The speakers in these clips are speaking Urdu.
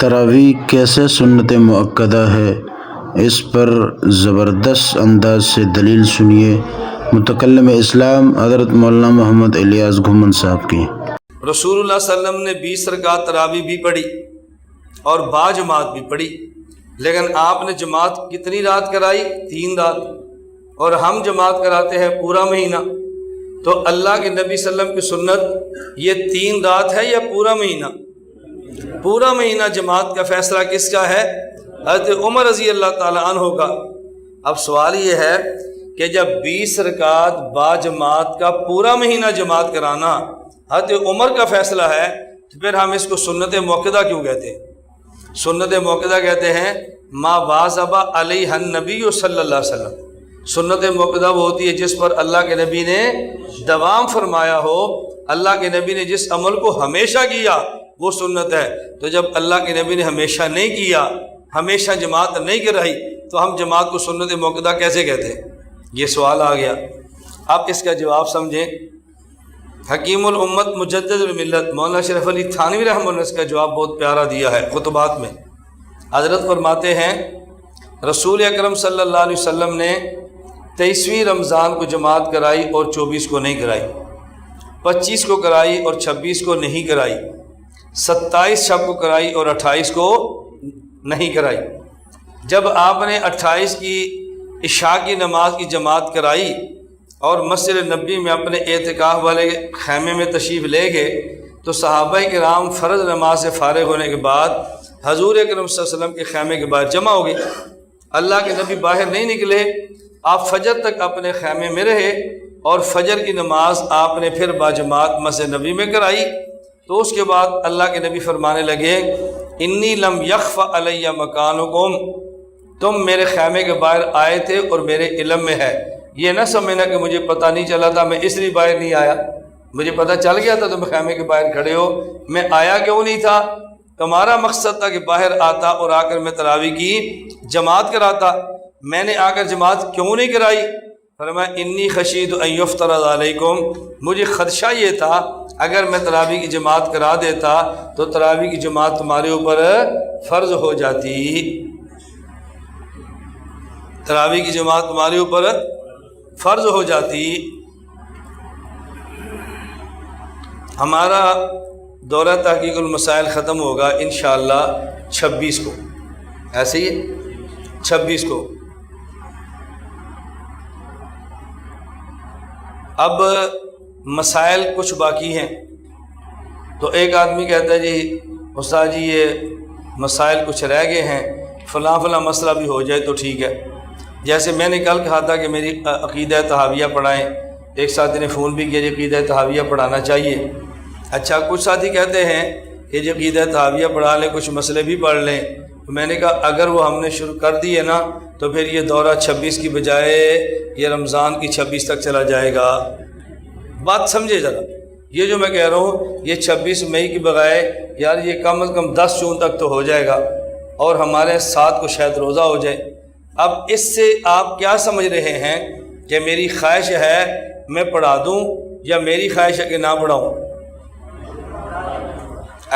تراویح کیسے سنت مؤکدہ ہے، اس پر زبردست انداز سے دلیل سنیے متکلم اسلام حضرت مولانا محمد الیاس گھمن صاحب کی۔ رسول اللہ صلی اللہ علیہ وسلم نے 20 رکعت تراویح بھی پڑھی اور با جماعت بھی پڑھی، لیکن آپ نے جماعت کتنی رات کرائی؟ 3 رات، اور ہم جماعت کراتے ہیں پورا مہینہ۔ تو اللہ کے نبی صلی اللہ علیہ وسلم کی سنت یہ 3 رات ہے یا پورا مہینہ؟ پورا مہینہ جماعت کا فیصلہ کس کا ہے؟ حضرت عمر رضی اللہ تعالیٰ عنہ کا۔ اب سوال یہ ہے کہ جب 20 رکعت با جماعت کا پورا مہینہ جماعت کرانا حضرت عمر کا فیصلہ ہے، تو پھر ہم اس کو سنت موقدہ کیوں کہتے ہیں؟ سنت موقدہ کہتے ہیں ما واظب علیہ النبی صلی اللہ علیہ وسلم۔ سنت موقدہ وہ ہوتی ہے جس پر اللہ کے نبی نے دوام فرمایا ہو، اللہ کے نبی نے جس عمل کو ہمیشہ کیا وہ سنت ہے۔ تو جب اللہ کے نبی نے ہمیشہ نہیں کیا، ہمیشہ جماعت نہیں کرائی، تو ہم جماعت کو سنت موقدہ کیسے کہتے ہیں؟ یہ سوال آ گیا۔ آپ اس کا جواب سمجھیں۔ حکیم الامت مجدد الملت مولانا اشرف علی تھانوی رحمہ اللہ نے اس کا جواب بہت پیارا دیا ہے خطبات میں۔ حضرت فرماتے ہیں رسول اکرم صلی اللہ علیہ وسلم نے 23ویں رمضان کو جماعت کرائی اور 24 کو نہیں کرائی، 25 کو کرائی اور 26 کو نہیں کرائی، 27 شب کو کرائی اور 28 کو نہیں کرائی۔ جب آپ نے 28 کی عشاء کی نماز کی جماعت کرائی اور مسجد نبوی میں اپنے اعتکاف والے خیمے میں تشریف لے گئے، تو صحابہ کرام فرض نماز سے فارغ ہونے کے بعد حضور اکرم صلی اللہ علیہ وسلم کے خیمے کے باہر جمع ہو گئے۔ اللہ کے نبی باہر نہیں نکلے، آپ فجر تک اپنے خیمے میں رہے، اور فجر کی نماز آپ نے پھر باجماعت مسجد نبوی میں کرائی۔ تو اس کے بعد اللہ کے نبی فرمانے لگے انی لم یخف علی مکانکم، تم میرے خیمے کے باہر آئے تھے اور میرے علم میں ہے، یہ نہ سمجھنا کہ مجھے پتہ نہیں چلا تھا، میں اس لیے باہر نہیں آیا، مجھے پتہ چل گیا تھا تم خیمے کے باہر کھڑے ہو، میں آیا کیوں نہیں تھا؟ تمہارا مقصد تھا کہ باہر آتا اور آ کر میں تراویح کی جماعت کراتا، میں نے آ کر جماعت کیوں نہیں کرائی؟ فرمایا انی خشیت ان یفترض علیکم، مجھے خدشہ یہ تھا اگر میں تراویح کی جماعت کرا دیتا تو تراویح کی جماعت تمہارے اوپر فرض ہو جاتی، تراویح کی جماعت تمہارے اوپر فرض ہو جاتی۔ ہمارا دورہ تحقیق المسائل ختم ہوگا انشاءاللہ 26 کو، ایسے ہی 26 کو۔ اب مسائل کچھ باقی ہیں، تو ایک آدمی کہتا ہے جی استاد جی یہ مسائل کچھ رہ گئے ہیں، فلاں فلاں مسئلہ بھی ہو جائے تو ٹھیک ہے۔ جیسے میں نے کل کہا تھا کہ میری عقیدہ طحاویہ پڑھائیں، ایک ساتھی نے فون بھی کیا کہ عقیدہ طحاویہ پڑھانا چاہیے۔ اچھا، کچھ ساتھی کہتے ہیں کہ جو عقیدہ طحاویہ پڑھا لیں، کچھ مسئلے بھی پڑھ لیں۔ تو میں نے کہا اگر وہ ہم نے شروع کر دی ہے نا تو پھر یہ دورہ 26 کی بجائے یہ رمضان کی 26 تک چلا جائے گا۔ بات سمجھے ذرا، یہ جو میں کہہ رہا ہوں یہ 26 مئی کی بغیر یار یہ کم از کم 10 جون تک تو ہو جائے گا، اور ہمارے 7 کو شاید روزہ ہو جائے۔ اب اس سے آپ کیا سمجھ رہے ہیں کہ میری خواہش ہے میں پڑھا دوں یا میری خواہش ہے کہ نہ پڑھاؤں؟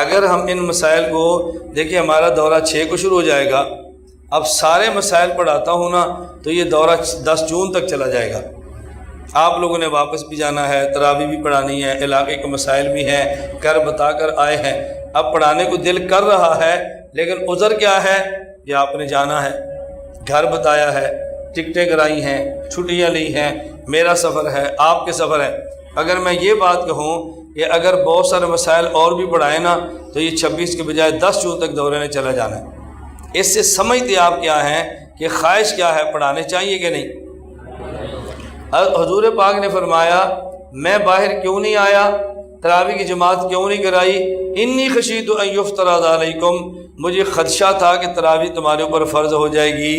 اگر ہم ان مسائل کو دیکھیں، ہمارا دورہ 6 کو شروع ہو جائے گا، اب سارے مسائل پڑھاتا ہوں نا تو یہ دورہ 10 جون تک چلا جائے گا۔ آپ لوگوں نے واپس بھی جانا ہے، تراویح بھی پڑھانی ہے، علاقے کے مسائل بھی ہیں، کر بتا کر آئے ہیں۔ اب پڑھانے کو دل کر رہا ہے لیکن عذر کیا ہے؟ یہ آپ نے جانا ہے، گھر بتایا ہے، ٹکٹیں کرائی ہیں، چھٹیاں لی ہیں، میرا سفر ہے، آپ کے سفر ہے۔ اگر میں یہ بات کہوں کہ اگر بہت سارے مسائل اور بھی پڑھائیں نا تو یہ 26 کے بجائے 10 جون تک دورے نے چلا جانا ہے۔ اس سے سمجھتے آپ کیا ہیں کہ خواہش کیا ہے، پڑھانے چاہیے کہ نہیں؟ حضور پاک نے فرمایا میں باہر کیوں نہیں آیا، تراویح کی جماعت کیوں نہیں کرائی؟ انی خشیت ان یفترض علیکم، مجھے خدشہ تھا کہ تراویح تمہارے اوپر فرض ہو جائے گی۔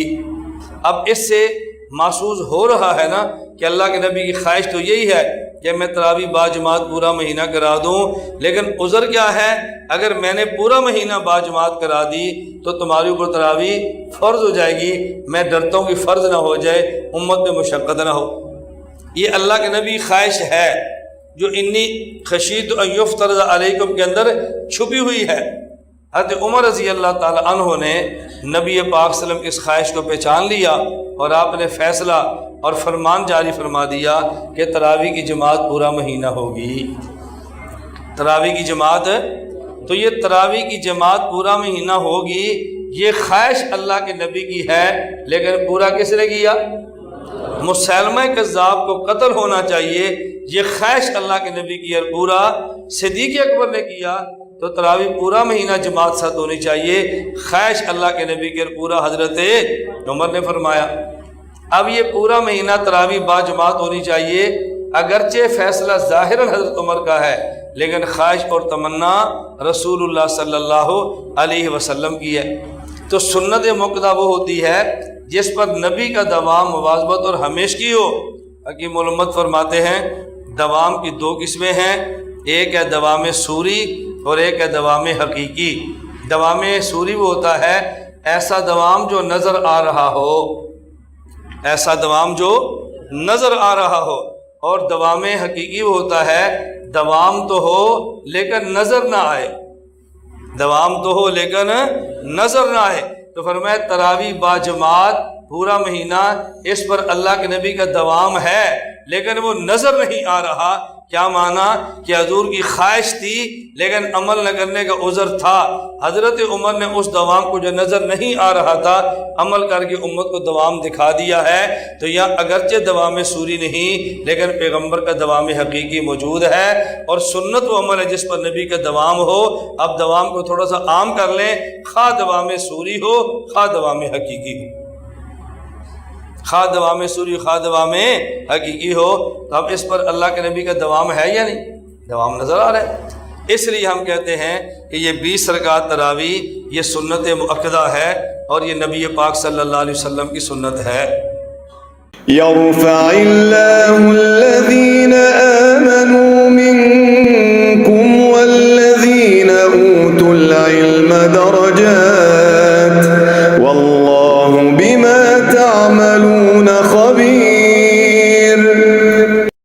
اب اس سے محسوس ہو رہا ہے نا کہ اللہ کے نبی کی خواہش تو یہی ہے کہ میں تراویح با جماعت پورا مہینہ کرا دوں، لیکن عذر کیا ہے؟ اگر میں نے پورا مہینہ با جماعت کرا دی تو تمہارے اوپر تراویح فرض ہو جائے گی، میں ڈرتا ہوں کہ فرض نہ ہو جائے، امت میں مشقت نہ ہو۔ یہ اللہ کے نبی خواہش ہے جو انی خشیت ان یفترض علیکم کے اندر چھپی ہوئی ہے۔ حضرت عمر رضی اللہ تعالی عنہ نے نبی پاک صلی اللہ علیہ وسلم کی اس خواہش کو پہچان لیا اور آپ نے فیصلہ اور فرمان جاری فرما دیا کہ تراویح کی جماعت پورا مہینہ ہوگی۔ تراویح کی جماعت، تو یہ تراویح کی جماعت پورا مہینہ ہوگی، یہ خواہش اللہ کے نبی کی ہے، لیکن پورا کس نے کیا؟ مسیلمہ کذاب کو قتل ہونا چاہیے، یہ خواہش اللہ کے نبی کی، اور پورا صدیق اکبر نے کیا، تو تراویح پورا مہینہ جماعت ساتھ ہونی چاہیے، خواہش اللہ کے نبی کی، اور پورا حضرت عمر نے فرمایا۔ اب یہ پورا مہینہ تراویح با جماعت ہونی چاہیے، اگرچہ فیصلہ ظاہراً حضرت عمر کا ہے، لیکن خواہش اور تمنا رسول اللہ صلی اللہ علیہ وسلم کی ہے۔ تو سنت مؤکدہ وہ ہوتی ہے جس پر نبی کا دوام، مواظبت اور ہمیشگی ہو۔ حکیم علامت فرماتے ہیں دوام کی دو قسمیں ہیں، ایک ہے دوام سوری اور ایک ہے دوام حقیقی۔ دوام سوری وہ ہوتا ہے ایسا دوام جو نظر آ رہا ہو، ایسا دوام جو نظر آ رہا ہو، اور دوام حقیقی وہ ہوتا ہے دوام تو ہو لیکن نظر نہ آئے، دوام تو ہو لیکن نظر نہ آئے۔ تو فرمایا تراویح با جماعت پورا مہینہ، اس پر اللہ کے نبی کا دوام ہے لیکن وہ نظر نہیں آ رہا۔ کیا معنی؟ کہ حضور کی خواہش تھی لیکن عمل نہ کرنے کا عذر تھا۔ حضرت عمر نے اس دوام کو جو نظر نہیں آ رہا تھا عمل کر کے امت کو دوام دکھا دیا ہے۔ تو یہاں اگرچہ دوام سوری نہیں لیکن پیغمبر کا دوام حقیقی موجود ہے، اور سنت و عمل ہے جس پر نبی کا دوام ہو۔ اب دوام کو تھوڑا سا عام کر لیں، خواہ دوام سوری ہو خواہ دوام حقیقی ہو، خواہ دوام سوری خواہ دوام حقیقی ہو۔ تو اب اس پر اللہ کے نبی کا دوام ہے یا نہیں؟ دوام نظر آ رہا ہے۔ اس لیے ہم کہتے ہیں کہ یہ 20 رکعت تراویح یہ سنت مؤکدہ ہے، اور یہ نبی پاک صلی اللہ علیہ وسلم کی سنت ہے۔ يرفع الله الذين